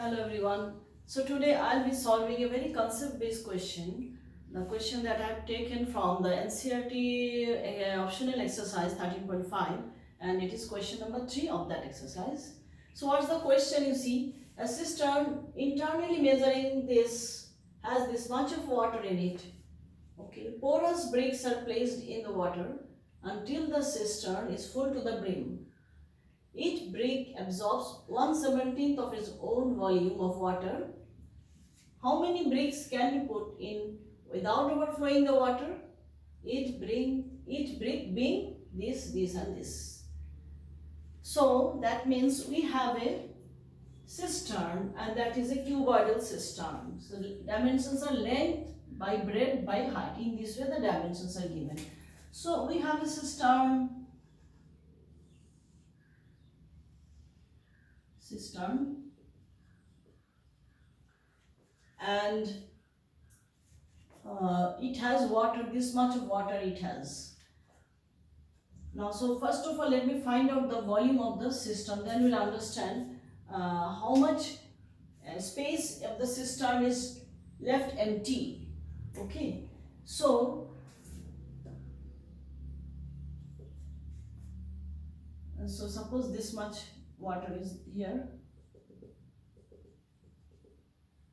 Hello everyone. So today I'll be solving a very concept-based question. The question that I've taken from the NCERT optional exercise 13.5, and it is question number 3 of that exercise. So what's the question? You see, a cistern internally measuring this has this much of water in it. Okay, porous bricks are placed in the water until the cistern is full to the brim. Each brick absorbs 1/17 of its own volume of water. How many bricks can be put in without overflowing the water? Each brick being this and this. So that means we have a cistern, and that is a cuboidal cistern. So dimensions are length by breadth by height. In this way the dimensions are given. So we have a cistern and it has water, this much of water it has. Now, so first of all, let me find out the volume of the cistern, then we'll understand how much space of the cistern is left empty. Okay, so suppose this much water is here.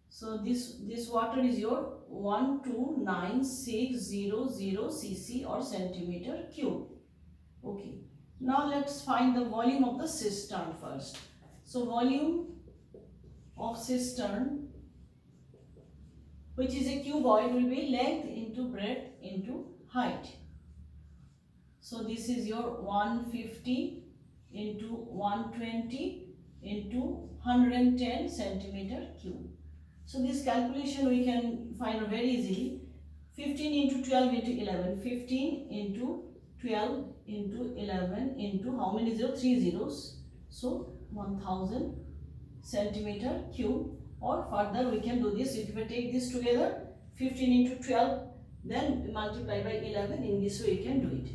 So this water is your 129,600 cc or centimeter cube. Okay. Now let's find the volume of the cistern first. So volume of cistern, which is a cuboid, will be length into breadth into height. So this is your 150 into 120 into 110 centimeter cube. So this calculation we can find very easily. 15 into 12 into 11. 15 into 12 into 11 into how many zeros? 3 zeros. So 1000 centimeter cube. Or further we can do this. If we take this together, 15 into 12, then multiply by 11. In this way you can do it.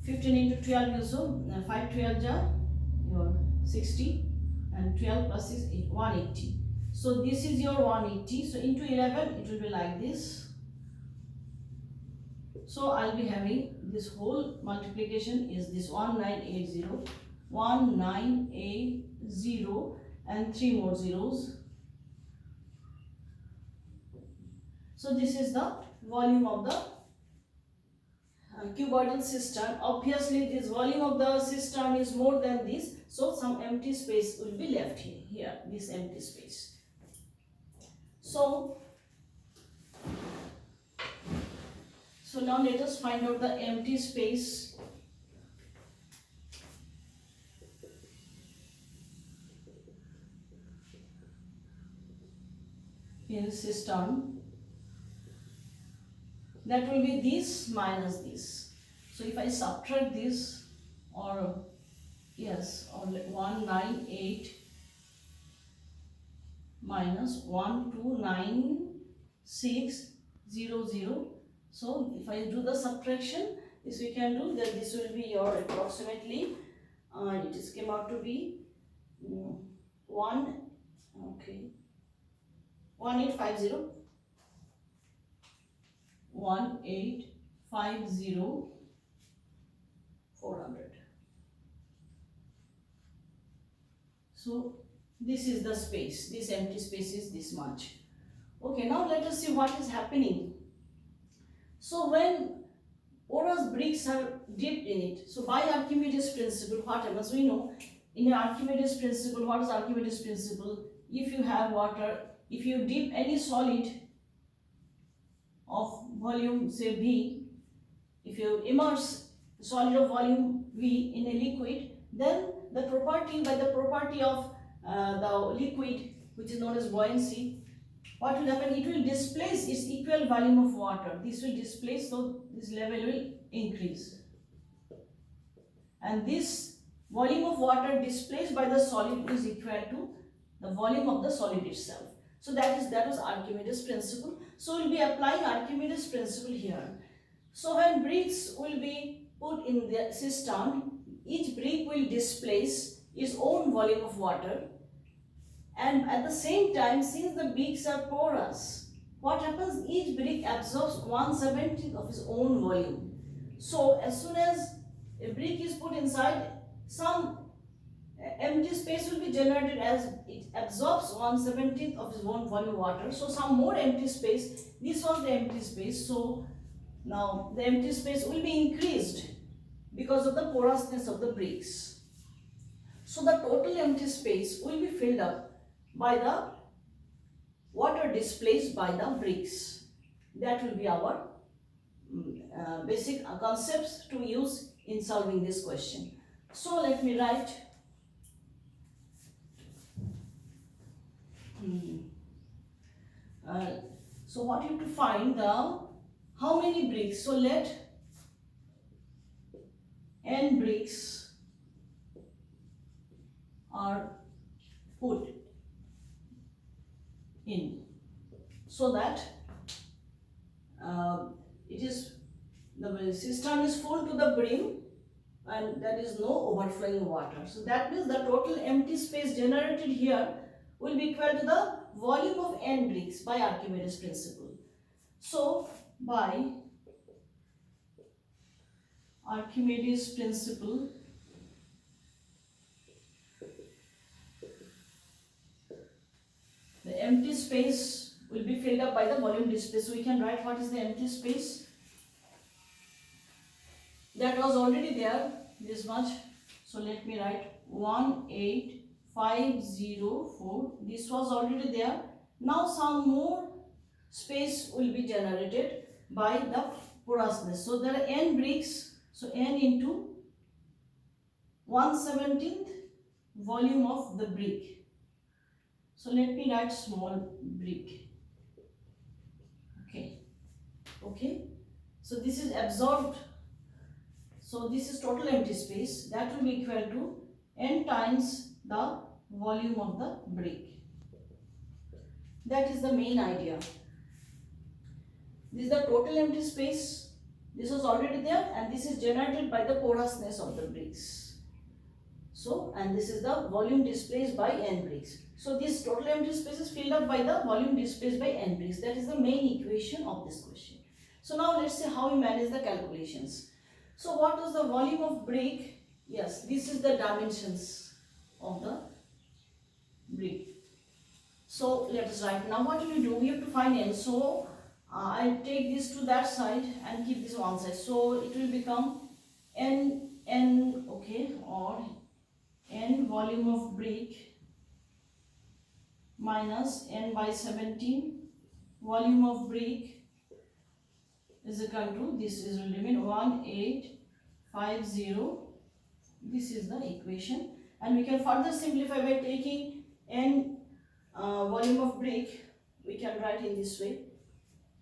15 into 12 is so 5 12 jar your 60, and 12 plus is 180. So this is your 180. So into 11 it will be like this. So I'll be having this whole multiplication is this 1980 and 3 more zeros. So this is the volume of the cuboidal cistern. Obviously this volume of the cistern is more than this, so some empty space will be left here this empty space. So now let us find out the empty space. In cistern, that will be this minus this. So if I subtract this, or 198 minus 129,600. So if I do the subtraction, this we can do, that this will be your approximately it is came out to be 1850 400. So this is the space, this empty space is this much. Okay, now let us see what is happening. So when porous bricks are dipped in it, so by Archimedes principle, what happens? We know in Archimedes principle, what is Archimedes principle? If you have water, if you dip any solid of volume say V, if you immerse solid of volume V in a liquid, then the property of the liquid, which is known as buoyancy, what will happen? It will displace its equal volume of water. This will displace, so this level will increase. And this volume of water displaced by the solid is equal to the volume of the solid itself. So that was Archimedes principle. So we'll be applying Archimedes principle here. So when bricks will be put in the cistern, each brick will displace its own volume of water, And at the same time, since the bricks are porous, what happens? Each brick absorbs 1/17 of its own volume. So as soon as a brick is put inside, some empty space will be generated as it absorbs 1/17 of its own volume water. So some more empty space. This was the empty space. So now the empty space will be increased because of the porousness of the bricks. So the total empty space will be filled up by the water displaced by the bricks. That will be our basic concepts to use in solving this question. So let me write so what you have to find the how many bricks. So let n bricks are put in so that it is the cistern is full to the brim and there is no overflowing water. So that means the total empty space generated here will be equal to the volume of n bricks by Archimedes principle. So by Archimedes principle, the empty space will be filled up by the volume displaced. So we can write what is the empty space. That was already there, this much. So let me write 18504. This was already there. Now some more space will be generated by the porousness. So there are n bricks. So n into 1/17 volume of the brick. So let me write small brick. Okay. So this is absorbed. So this is total empty space. That will be equal to n times the volume of the brick. That is the main idea. This is the total empty space. This was already there and this is generated by the porousness of the bricks. So, and this is the volume displaced by n bricks. So this total empty space is filled up by the volume displaced by n bricks. That is the main equation of this question. So now let's see how we manage the calculations. So what is the volume of brick? Yes, this is the dimensions of the brick. So let us write. Now what do we do? We have to find n. So I'll take this to that side and keep this one side. So it will become n, okay, or n volume of brick minus n by 17 volume of brick is equal to, this is will remain 1850. This is the equation, and we can further simplify by taking n volume of brick. We can write in this way: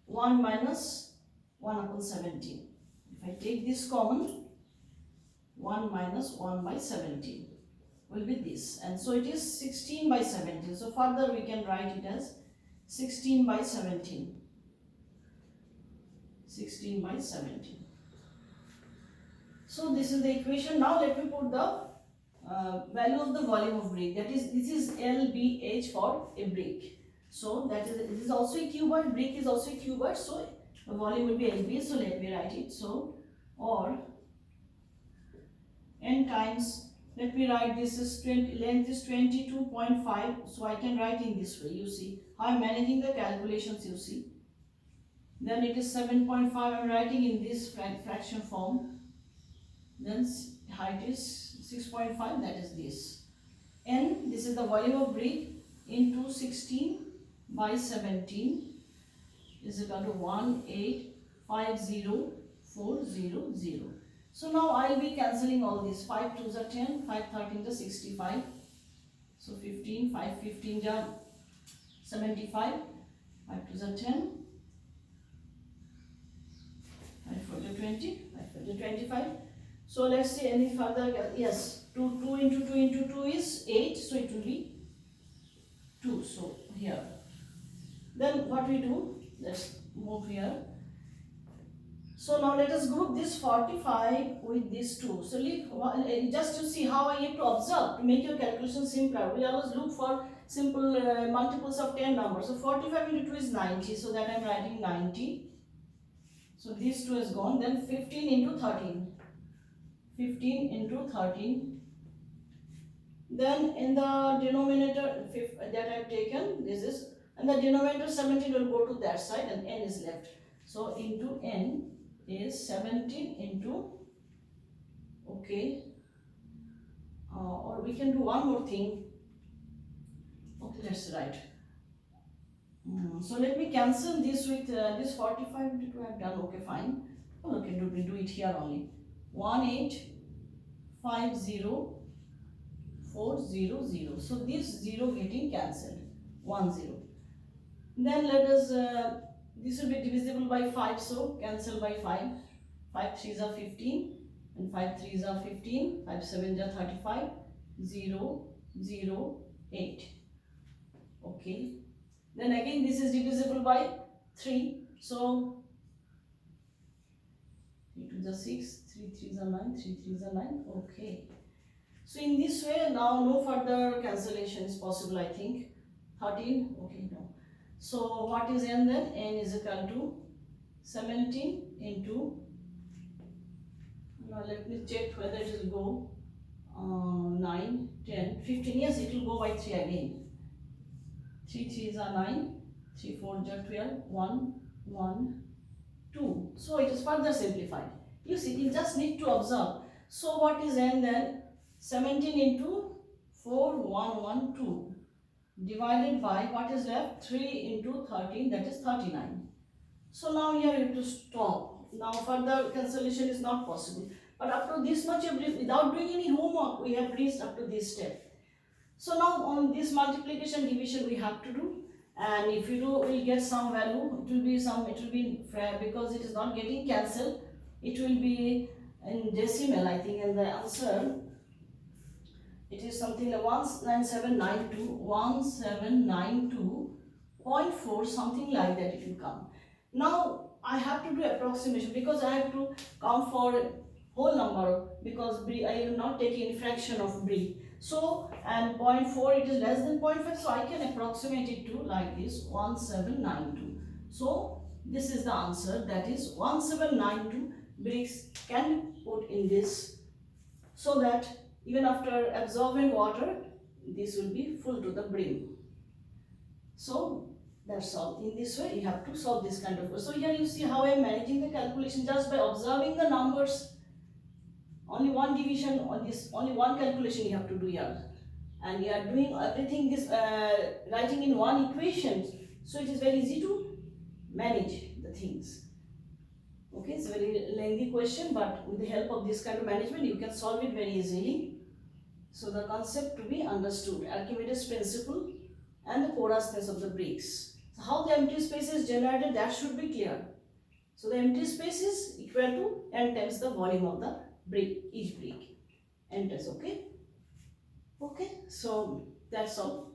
1 minus 1 upon 17. If I take this common, 1 minus 1 by 17 will be this, and so it is 16 by 17. So further we can write it as 16 by 17. 16 by 17. So this is the equation. Now let me put the value of the volume of brick. That is, this is LBH for a brick. So that is, this is also a cuboid. Brick is also a cuboid. So the volume will be LBH. So let me write it. So, or n times, let me write this is 20, length is 22.5. So I can write in this way. You see, I am managing the calculations, you see. Then it is 7.5. I am writing in this fraction form. Then height is 6.5. That is this. N, this is the volume of brick, into 16 by 17 is equal to 1850400. So now I will be cancelling all these. 5 2s are 10, 5 13 is 65. So 15, 5 15 are 75, 5 2s are 10, 5 4 20, 5 4 25. So let's see any further. Yes, 2 into 2 into 2 is 8. So it will be 2. So here. Then what we do? Let's move here. So now let us group this 45 with this 2. So just to see how I have to observe to make your calculation simpler. We always look for simple multiples of 10 numbers. So 45 into 2 is 90. So that I am writing 90. So these 2 is gone. Then 15 into 13. 15 into 13. Then in the denominator that I have taken, this is, and the denominator 17 will go to that side and n is left. So into n is 17 into, okay, or we can do one more thing. Okay, let's write. So let me cancel this with this 45 into 2 I have done. Okay, fine. Okay, we do it here only. 1850400. So this 0 getting cancelled. 10. Then let us, this will be divisible by 5, so cancel by 5. 5 3s are 15 and 5 3s are 15. 5 7s are 35. 0 0 8. Okay. Then again this is divisible by 3. So 3 2s are 6, 3 3s are 9, 3 3s are 9. Okay. So in this way now no further cancellation is possible, I think. 13. Okay, no. So what is n then? N is equal to 17 into, now let me check whether it will go 9, 10, 15. Yes, it will go by 3 again. 3 3s are 9, 3 4s are 12, 1 1 2. So it is further simplified. You see, you just need to observe. So what is n then? 17 into 4 1 1 2 divided by what is left? 3 into 13, that is 39. So now here you have to stop. Now further cancellation is not possible. But up to this much, without doing any homework, we have reached up to this step. So now on this multiplication division we have to do, and if you do, we'll get some value. It will be because it is not getting cancelled. It will be in decimal, I think, and the answer, it is something like 1792.4, something like that it will come. Now I have to do approximation because I have to count for whole number, because I will not take any fraction of B. So, and 0.4, it is less than 0.5, so I can approximate it to like this, 1792. So this is the answer, that is 1792 bricks can be put in this, so that even after absorbing water, this will be full to the brim. So that's all. In this way, you have to solve this kind of question. So here you see how I am managing the calculation just by observing the numbers. Only one division on this, only one calculation you have to do here. And you are doing everything this, writing in one equation. So it is very easy to manage the things. Okay, it's a very lengthy question, but with the help of this kind of management, you can solve it very easily. So the concept to be understood, Archimedes principle and the porousness of the bricks. So how the empty space is generated, that should be clear. So the empty space is equal to n times the volume of the brick, each brick. N times, okay? Okay, so that's all.